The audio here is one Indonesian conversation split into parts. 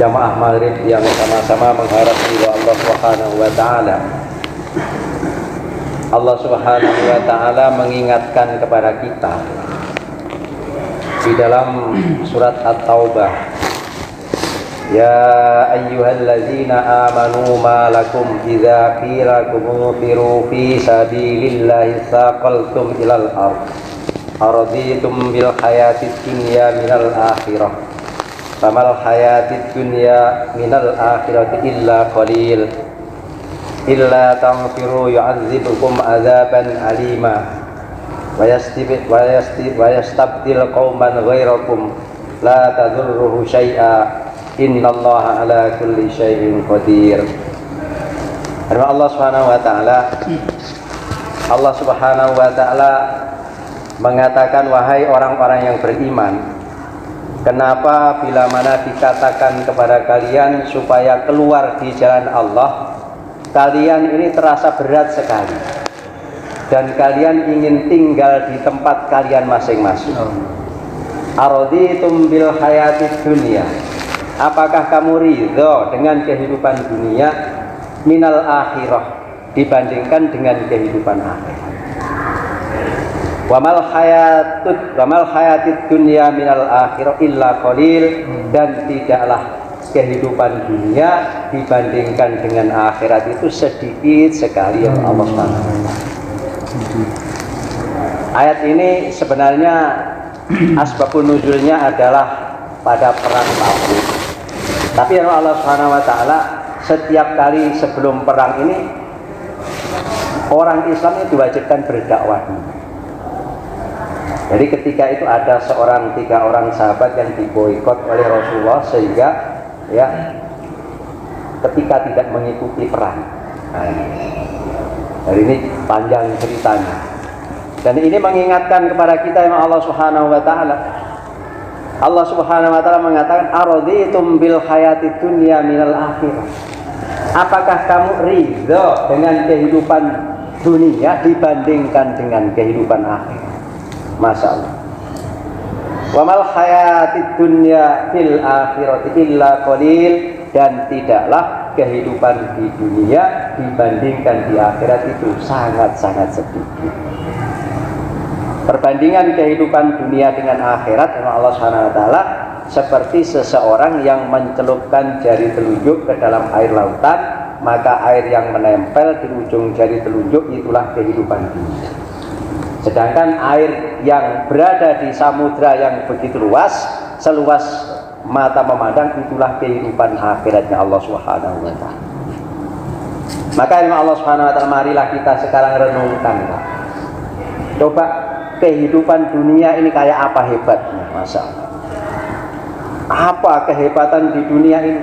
jamaah maghrib yang sama-sama mengharap ridha Allah Subhanahu wa taala. Allah Subhanahu wa taala mengingatkan kepada kita di dalam surat At-Taubah, ya ayyuhallazina amanu ma lakum idza qila kunfiru fi sabilillahi tsaqaltum ilal ardh araditum bil hayatid dunya minal akhirah famal hayatid dunya minal akhirati illa qalil illa tanfiru yu'adzibukum adzaban alima wa yastabdil qauman ghairakum la tadurruhu syai'a innallaha ala kulli syai'in qadir. Allah Subhanahu wa taala mengatakan, wahai orang-orang yang beriman, kenapa bila mana dikatakan kepada kalian supaya keluar di jalan Allah, kalian ini terasa berat sekali dan kalian ingin tinggal di tempat kalian masing-masing. Araditum bil hayatid dunya, apakah kamu ridho dengan kehidupan dunia minal akhirah dibandingkan dengan kehidupan akhirat? Wamal hayatid dunya minal akhirah illa qalil, dan tidaklah kehidupan dunia dibandingkan dengan akhirat itu sedikit sekali ya Allah Subhanahu wa taala. Ayat ini sebenarnya asbabun nuzulnya adalah pada perang Tabuk. Tapi Allah Subhanahu wa taala setiap kali sebelum perang ini orang Islam itu diwajibkan berdakwah. Jadi ketika itu ada 3 orang sahabat yang diboikot oleh Rasulullah sehingga ya ketika tidak mengikuti perang. Jadi ini panjang ceritanya. Dan ini mengingatkan kepada kita yang Allah Subhanahu wa taala. Allah Subhanahu wa taala mengatakan araditum bil hayatid dunya minal akhirah. Apakah kamu ridho dengan kehidupan dunia dibandingkan dengan kehidupan akhirat? Masya Allah. Wa mal hayatid dunya fil akhirati illa qalil, dan tidaklah kehidupan di dunia dibandingkan di akhirat itu sangat-sangat sedikit. Perbandingan kehidupan dunia dengan akhirat Allah Subhanahu wa taala seperti seseorang yang mencelupkan jari telunjuk ke dalam air lautan, maka air yang menempel di ujung jari telunjuk itulah kehidupan dunia. Sedangkan air yang berada di samudra yang begitu luas, seluas mata memandang, itulah kehidupan akhiratnya Allah Subhanahu wa taala. Maka Allah Subhanahu wa taala, marilah kita sekarang renungkan, Pak. Coba kehidupan dunia ini kayak apa hebatnya, Masya Allah. Apa kehebatan di dunia ini?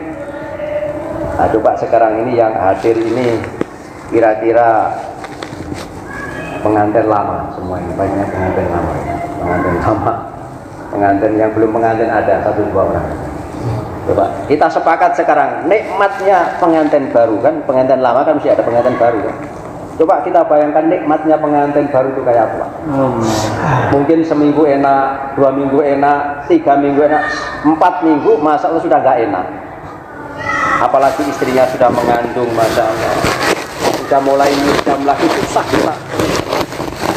Nah, coba sekarang ini yang hadir ini kira-kira pengantin lama semua ini, banyak pengantin lama, pengantin yang belum pengantin ada 1-2 orang. Coba kita sepakat sekarang nikmatnya pengantin baru, kan pengantin lama kan mesti ada pengantin baru kan. Coba kita bayangkan nikmatnya pengantin baru itu kayak apa. Mungkin seminggu enak, 2 minggu enak, 3 minggu enak, 4 minggu masa Allah sudah gak enak. Apalagi istrinya sudah mengandung, Masya Allah, sudah mulai ngidam lagi, susah kita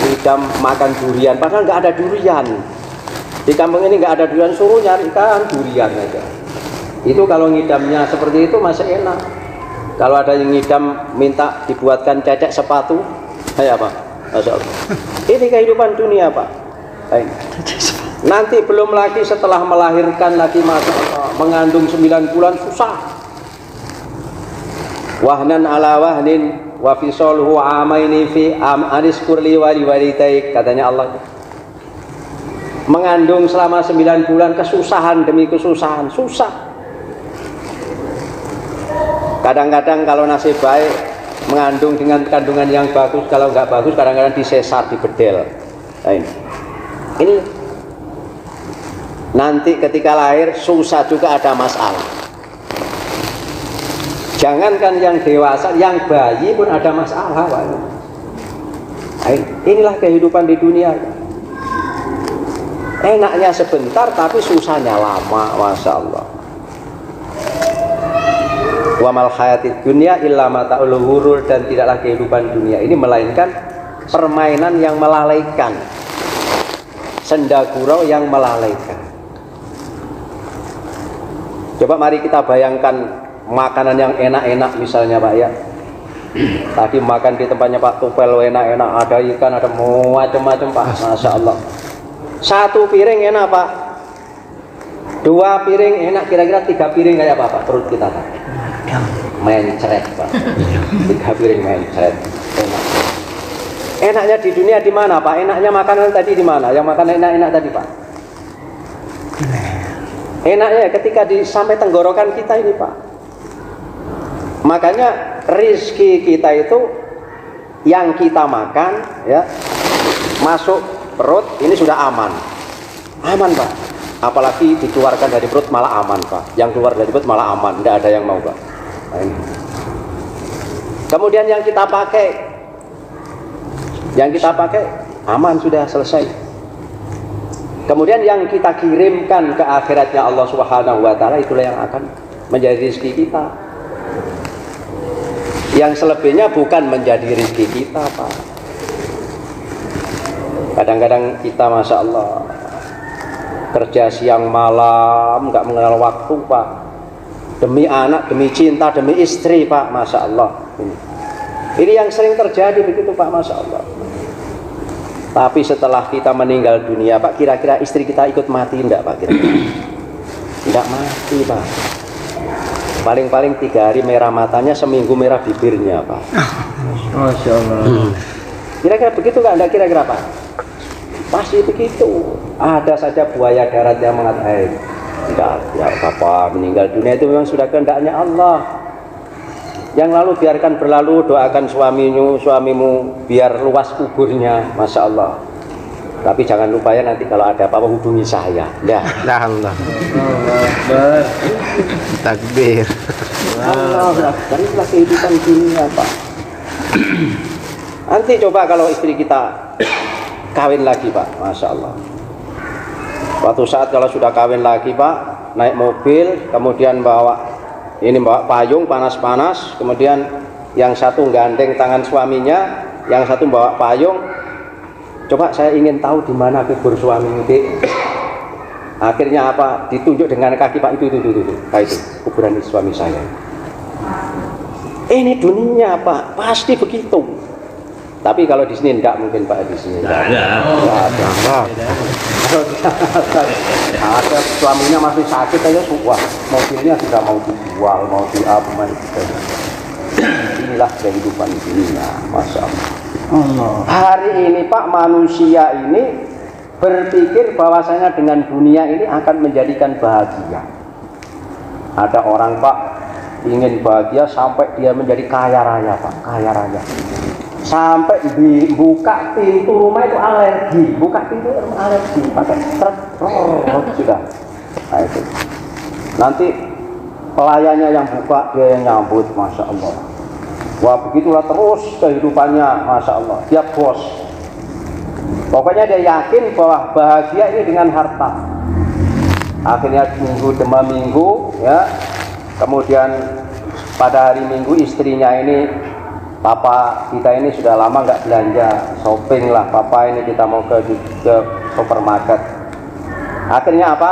ngidam makan durian, padahal nggak ada durian di kampung ini, nggak ada durian, suruh nyarikan durian aja. Itu kalau ngidamnya seperti itu masih enak. Kalau ada yang ngidam minta dibuatkan cecek sepatu, kayak apa? Masya Allah. Ini kehidupan dunia, Pak. Nanti belum lagi setelah melahirkan lagi, Masya Allah, mengandung 9 bulan susah. Wahnan ala wahnin wa fisaluhu amaini fi aniskurli wali walitaik, katanya Allah. Mengandung selama 9 bulan, kesusahan demi kesusahan, susah. Kadang-kadang kalau nasib baik mengandung dengan kandungan yang bagus, kalau nggak bagus kadang-kadang disesar, dibedel. Nah, ini nanti ketika lahir susah juga, ada masalah. Jangankan yang dewasa, yang bayi pun ada masalah. Inilah kehidupan di dunia. Enaknya sebentar tapi susahnya lama, Masya Allah. Wa mal hayatid dunya illa mata'ul ghurur, dan tidaklah kehidupan dunia ini melainkan permainan yang melalaikan, senda gurau yang melalaikan. Coba mari kita bayangkan makanan yang enak-enak misalnya Pak ya. Tadi makan di tempatnya Pak Tupel enak-enak, ada ikan, ada macam-macam Pak, Masya Allah. Satu piring enak Pak, dua piring enak, kira-kira 3 piring kayak apa Pak perut kita Pak? Mencret Pak, 3 piring mencret. Enak. Enaknya di dunia di mana Pak? Enaknya makanan tadi di mana? Yang makan enak-enak tadi Pak? Enaknya ketika sampai tenggorokan kita ini Pak. Makanya rizki kita itu yang kita makan ya, masuk perut ini sudah aman Pak. Apalagi dikeluarkan dari perut malah aman Pak. Yang keluar dari perut malah aman, tidak ada yang mau Pak. Nah, ini. Kemudian yang kita pakai aman, sudah selesai. Kemudian yang kita kirimkan ke akhiratnya Allah Subhanahu wa taala, itulah yang akan menjadi rezeki kita. Yang selebihnya bukan menjadi rezeki kita Pak. Kadang-kadang kita Masya Allah kerja siang malam, nggak mengenal waktu Pak, demi anak, demi cinta, demi istri Pak, Masya Allah. Ini yang sering terjadi begitu Pak, Masya Allah. Tapi setelah kita meninggal dunia Pak, kira-kira istri kita ikut mati enggak Pak? Kira-kira tidak mati Pak. Paling-paling 3 hari merah matanya, seminggu merah bibirnya Pak. Masya Allah. Kira-kira begitu nggak kira-kira Pak? Pasti begitu. Ada saja buaya darat yang mengatakan, tidak apa-apa, meninggal dunia itu memang sudah kehendaknya Allah. Yang lalu biarkan berlalu, doakan suamimu biar luas kuburnya, Masya Allah. Tapi jangan lupa ya, nanti kalau ada apa-apa hubungi saya. Ya. Allah. Takbir. Allah, itulah kehidupan dunia Pak. Nanti coba kalau istri kita kawin lagi Pak, Masya Allah. Suatu saat kalau sudah kawin lagi Pak, naik mobil, kemudian bawa payung panas-panas, kemudian yang satu gandeng tangan suaminya, yang satu bawa payung. Coba saya ingin tahu di mana kubur suami itu. Akhirnya apa? Ditunjuk dengan kaki Pak, itu kuburan suami saya. Ini dunia Pak, pasti begitu. Tapi kalau di sini enggak mungkin Pak, di sini enggak ada. Ada suaminya masih sakit aja, wah mobilnya sudah mau dijual, mau diapa. Inilah kehidupan dunia, Masya Allah. Hari ini Pak, manusia ini berpikir bahwasanya dengan dunia ini akan menjadikan bahagia. Ada orang Pak ingin bahagia sampai dia menjadi kaya raya Pak, kaya raya. Sampai buka pintu rumah itu alergi, buka pintu alergi, pakai truk sudah. Nah, itu. Nanti pelayannya yang buka, dia yang nyambut, Masya Allah. Wah begitulah terus kehidupannya, Masya Allah. Dia bos. Pokoknya dia yakin bahwa bahagia ini dengan harta. Akhirnya minggu demi minggu, ya. Kemudian pada hari Minggu istrinya ini, papa kita ini sudah lama nggak belanja, shopping lah papa ini, kita mau ke supermarket. Akhirnya apa?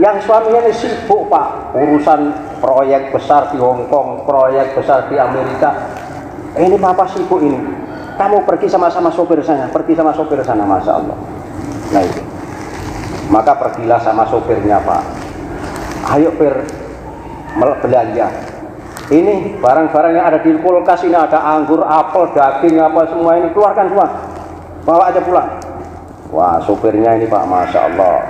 Yang suaminya ini sibuk Pak, urusan proyek besar di Hong Kong, proyek besar di Amerika. Ini papa sibuk ini. Kamu pergi sama-sama sopir sana, pergi sama sopir sana, Masya Allah. Nah itu. Maka pergilah sama sopirnya Pak. Ayo belanja. Ini barang-barang yang ada di kulkas ini, ada anggur, apel, daging, apa semua ini, keluarkan semua, bawa aja pulang. Wah sopirnya ini Pak, Masya Allah,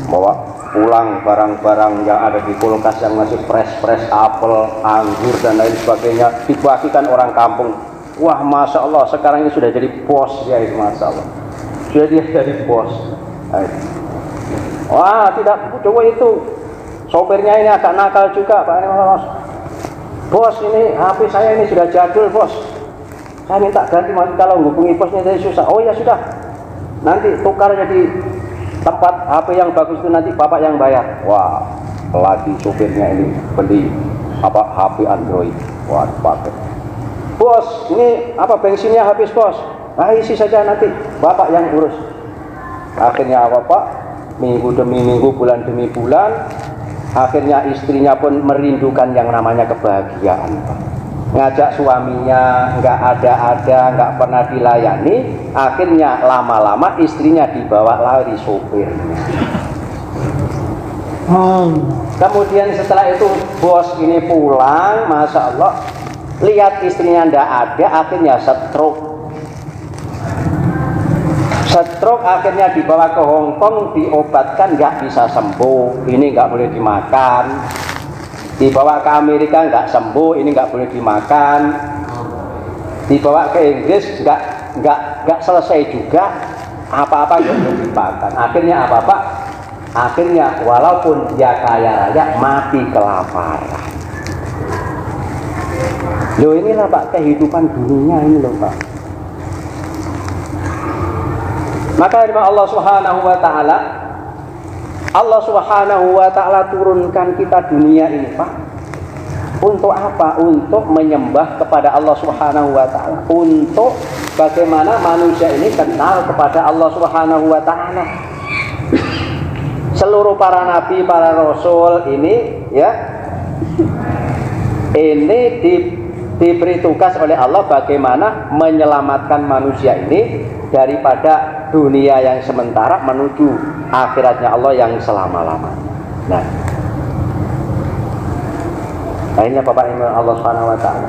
bawa pulang barang-barang yang ada di kulkas yang masih fresh, apel, anggur dan lain sebagainya, dibagikan orang kampung. Wah Masya Allah, sekarang ini sudah jadi bos ya, itu Masya Allah, sudah dia jadi bos. Wah tidak, coba itu sopirnya ini agak nakal juga Pak. Bos, ini HP saya ini sudah jadul bos, saya minta ganti, kalau menghubungi bosnya saya susah. Oh ya sudah, nanti tukar jadi tempat HP yang bagus itu, nanti bapak yang bayar. Wah lagi supirnya ini beli apa HP Android. Wah, pakai. Bos, ini apa bensinnya habis bos? Nah, isi saja nanti bapak yang urus. Akhirnya apa pak? Minggu demi minggu, bulan demi bulan, akhirnya istrinya pun merindukan yang namanya kebahagiaan pak. Ngajak suaminya nggak ada, nggak pernah dilayani. Akhirnya lama-lama istrinya dibawa lari sopir. Kemudian setelah itu bos ini pulang, masya Allah, lihat istrinya ndak ada, akhirnya stroke, akhirnya dibawa ke Hong Kong, diobatkan nggak bisa sembuh, ini nggak boleh dimakan. Dibawa ke Amerika nggak sembuh, ini nggak boleh dimakan. Dibawa ke Inggris nggak selesai juga, apa-apa nggak boleh dimakan. Akhirnya apa pak? Akhirnya walaupun dia kaya raya mati kelaparan. Loh inilah pak kehidupan dunia ini loh pak. Maka Allah Subhanahu wa taala, Allah Subhanahu wa taala turunkan kita dunia ini pak. Untuk apa? Untuk menyembah kepada Allah Subhanahu wa taala. Untuk bagaimana manusia ini kenal kepada Allah Subhanahu wa taala. Seluruh para nabi, para rasul ini ya, ini diberi tugas oleh Allah bagaimana menyelamatkan manusia ini daripada dunia yang sementara menuju akhiratnya Allah yang selama-lamanya. Nah, akhirnya Bapak Ibu Allah Subhanahu wa taala.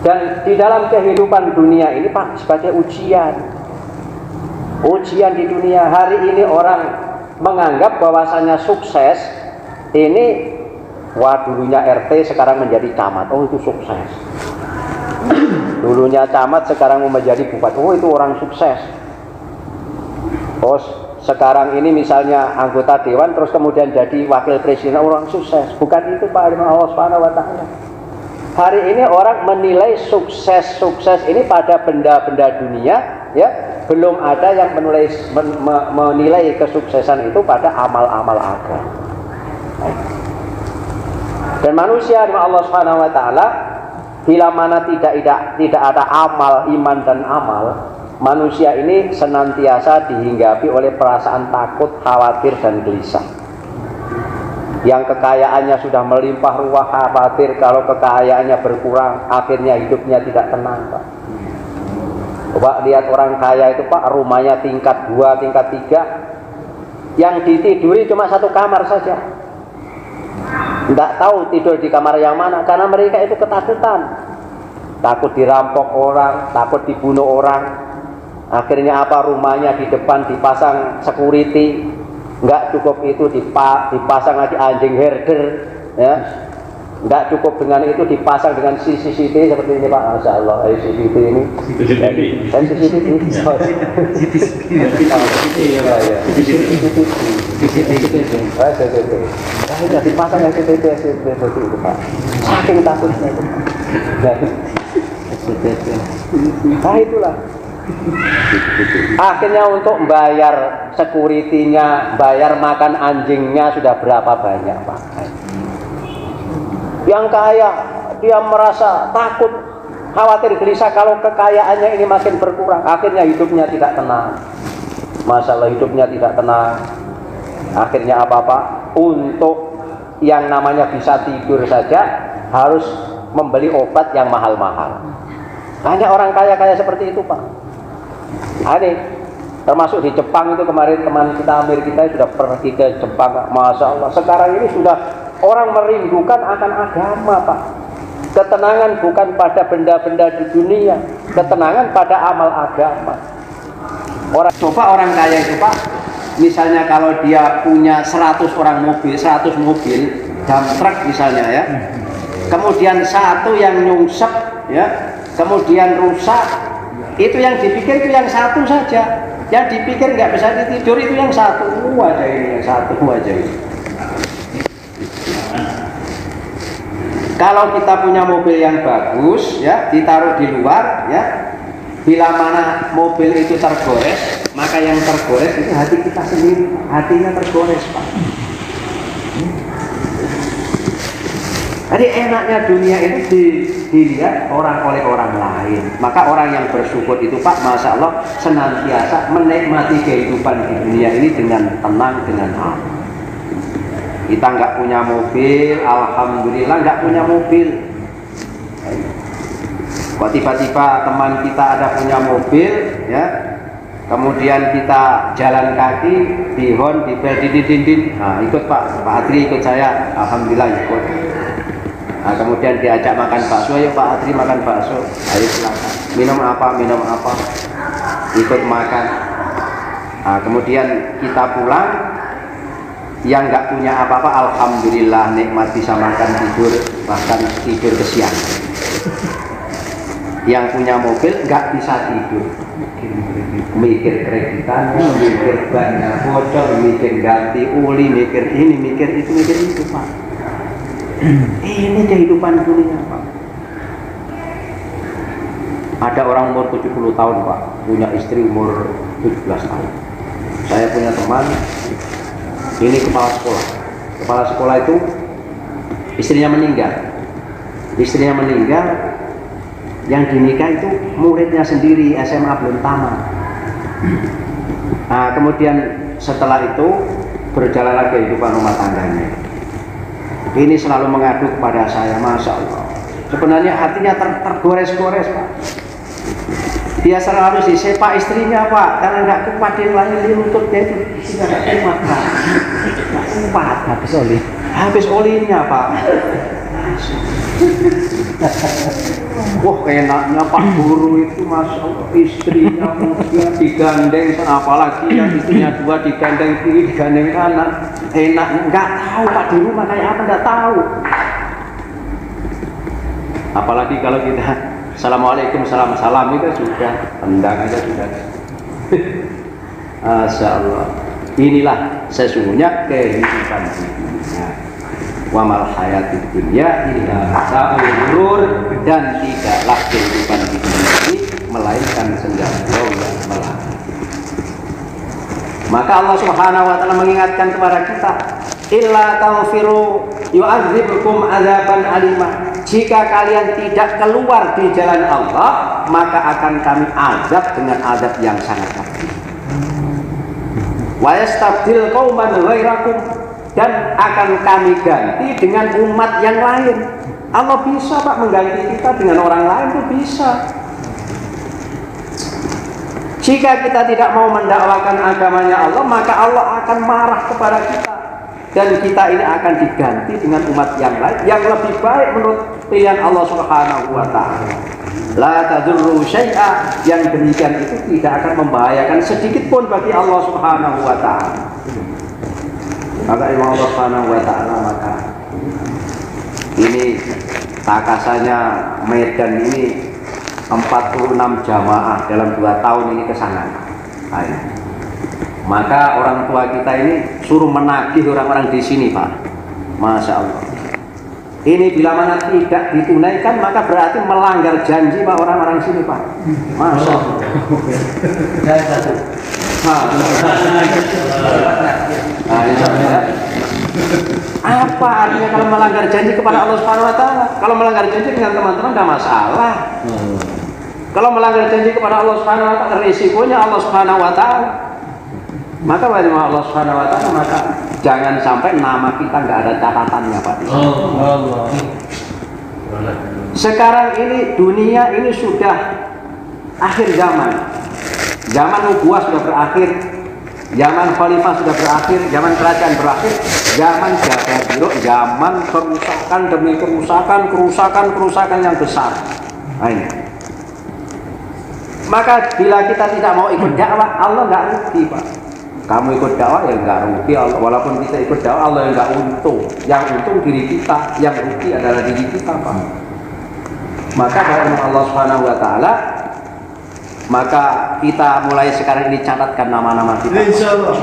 Dan di dalam kehidupan dunia ini Pak sebagai ujian di dunia hari ini orang menganggap bahwasanya sukses ini, wah dulunya RT sekarang menjadi camat, oh itu sukses. Dulunya camat sekarang menjadi bupati, oh itu orang sukses. Oh sekarang ini misalnya anggota dewan terus kemudian jadi wakil presiden, orang sukses. Bukan itu Pak Allah Subhanahu wa taala. Hari ini orang menilai sukses ini pada benda-benda dunia ya. Belum ada yang menilai kesuksesan itu pada amal-amal agama. Dan manusia dengan Allah Subhanahu wa taala bila mana tidak ada amal, iman dan amal, manusia ini senantiasa dihinggapi oleh perasaan takut, khawatir dan gelisah. Yang kekayaannya sudah melimpah ruah, khawatir kalau kekayaannya berkurang, akhirnya hidupnya tidak tenang, Pak. Coba lihat orang kaya itu Pak, rumahnya tingkat 2, tingkat 3, yang ditiduri cuma satu kamar saja. Tidak tahu tidur di kamar yang mana, karena mereka itu ketakutan. Takut dirampok orang, takut dibunuh orang. Akhirnya apa, rumahnya di depan dipasang security. Nggak cukup itu dipasang lagi anjing herder, ya. Nggak cukup dengan itu dipasang dengan CCTV seperti ini Pak. Masya Allah, CCTV ini. CCTV. Sudah dipasang yang CCTV seperti itu Pak. Saking takutnya itu. Nah itulah. Akhirnya untuk bayar security-nya, bayar makan anjingnya sudah berapa banyak Pak. Yang kaya dia merasa takut, khawatir, gelisah kalau kekayaannya ini makin berkurang. Akhirnya hidupnya tidak tenang. Masalah hidupnya tidak tenang. Akhirnya apa-apa, untuk yang namanya bisa tidur saja harus membeli obat yang mahal-mahal. Hanya orang kaya-kaya seperti itu Pak. Ini termasuk di Jepang itu kemarin teman kita Amir kita sudah pergi ke Jepang. Masya Allah, sekarang ini sudah orang merindukan akan agama Pak. Ketenangan bukan pada benda-benda di dunia, ketenangan pada amal agama. Coba orang kaya itu Pak, misalnya kalau dia punya 100 mobil dump truck misalnya ya, kemudian satu yang nyungsep ya, kemudian rusak, itu yang dipikir itu yang satu saja, yang dipikir nggak bisa ditidur itu yang satu aja ini, yang satu aja ini. Kalau kita punya mobil yang bagus ya, ditaruh di luar ya, bila mana mobil itu tergores, maka yang tergores itu hati kita sendiri, hatinya tergores Pak. Jadi enaknya dunia itu dilihat oleh orang lain. Maka orang yang bersyukur itu Pak, Masya Allah, senantiasa menikmati kehidupan di dunia ini dengan tenang, dengan aman. Kita nggak punya mobil, alhamdulillah nggak punya mobil. Kok tiba-tiba teman kita ada punya mobil, ya, kemudian kita jalan kaki, dihon, dibel, didin, nah ikut Pak Adri ikut saya, alhamdulillah ikut. Nah, kemudian diajak makan bakso, ayo Pak Adri makan bakso, ayo silakan. Minum apa, ikut makan. Nah, kemudian kita pulang, yang nggak punya apa-apa, alhamdulillah nikmat bisa makan tidur, bahkan tidur kesiangan. Yang punya mobil nggak bisa tidur, mikir kreditan, mikir banyak bocor, mikir ganti uli, mikir ini, mikir itu Pak. Ini kehidupan dunia Pak. Ada orang umur 70 tahun Pak, punya istri umur 17 tahun. Saya punya teman, ini kepala sekolah. Kepala sekolah itu istrinya meninggal. Istrinya meninggal, yang dinikah itu muridnya sendiri, SMA belum tamat. Nah, kemudian setelah itu berjalanlah kehidupan rumah tangganya. Ini selalu mengadu kepada saya, Masya Allah. Sebenarnya hatinya tergores-gores Pak. Dia selalu disepak istrinya Pak, karena nggak kuat yang lain lututnya itu tidak kuat Pak. Nggak kuat, habis olinya Pak. Wah enaknya Pak Guru itu, Masya Allah, istrinya muda digandeng, apalagi yang istrinya 2 digandeng kiri, digandeng kanan. Enak, nggak tahu Pak di rumah kayak apa, nggak tahu. Apalagi kalau kita Assalamualaikum, salam itu sudah tendang aja sudah. Masya Allah. Inilah sesungguhnya kehidupan dunia. Wa mal hayatid dunya illa mata'ul ghurur, dan tidaklah kehidupan di dunia ini melainkan senjata yang melati. Maka Allah Subhanahu wa taala mengingatkan kepada kita, illa taghfiru yu'adzibukum adzaban alima. Jika kalian tidak keluar di jalan Allah, maka akan kami azab dengan azab yang sangat pedih. Wa yastabdil qauman ghairakum, dan akan kami ganti dengan umat yang lain. Allah bisa Pak mengganti kita dengan orang lain, itu bisa. Jika kita tidak mau mendakwakan agamanya Allah, maka Allah akan marah kepada kita, dan kita ini akan diganti dengan umat yang lain yang lebih baik menurut pilihan Allah Subhanahu wa taala. La tadurru syai'a, yang demikian itu tidak akan membahayakan sedikit pun bagi Allah Subhanahu wa taala. Maka Allah Subhanahu wa taala, maka ini takasanya Medan ini 46 jamaah dalam 2 tahun ini kesana. Maka orang tua kita ini suruh menagih orang-orang di sini Pak. Masya Allah. Ini bila mana tidak ditunaikan, maka berarti melanggar janji Pak orang-orang sini Pak. Masya Allah. Saya satu. Apa artinya kalau melanggar janji kepada Allah Subhanahu wa taala? Kalau melanggar janji dengan teman-teman tidak masalah. Kalau melanggar janji kepada Allah Subhanahu wa taala, risikonya Allah Subhanahu wa taala. Maka bagi Allah Subhanahu wa taala, maka jangan sampai nama kita nggak ada catatannya Pak. Sekarang ini dunia ini sudah akhir zaman. Zaman nubuwah sudah berakhir, zaman khalifah sudah berakhir, zaman kerajaan berakhir, zaman jababiruk, zaman kerusakan demi kerusakan yang besar. Nah, ini. Maka bila kita tidak mau ikut dakwah, Allah nggak rugi Pak. Kamu ikut dakwah ya nggak rugi Allah. Walaupun kita ikut dakwah, Allah yang nggak untung. Yang untung diri kita, yang rugi adalah diri kita Pak. Maka kalau Allah Subhanahu wa taala, maka kita mulai sekarang ini catatkan nama-nama kita. Insyaallah.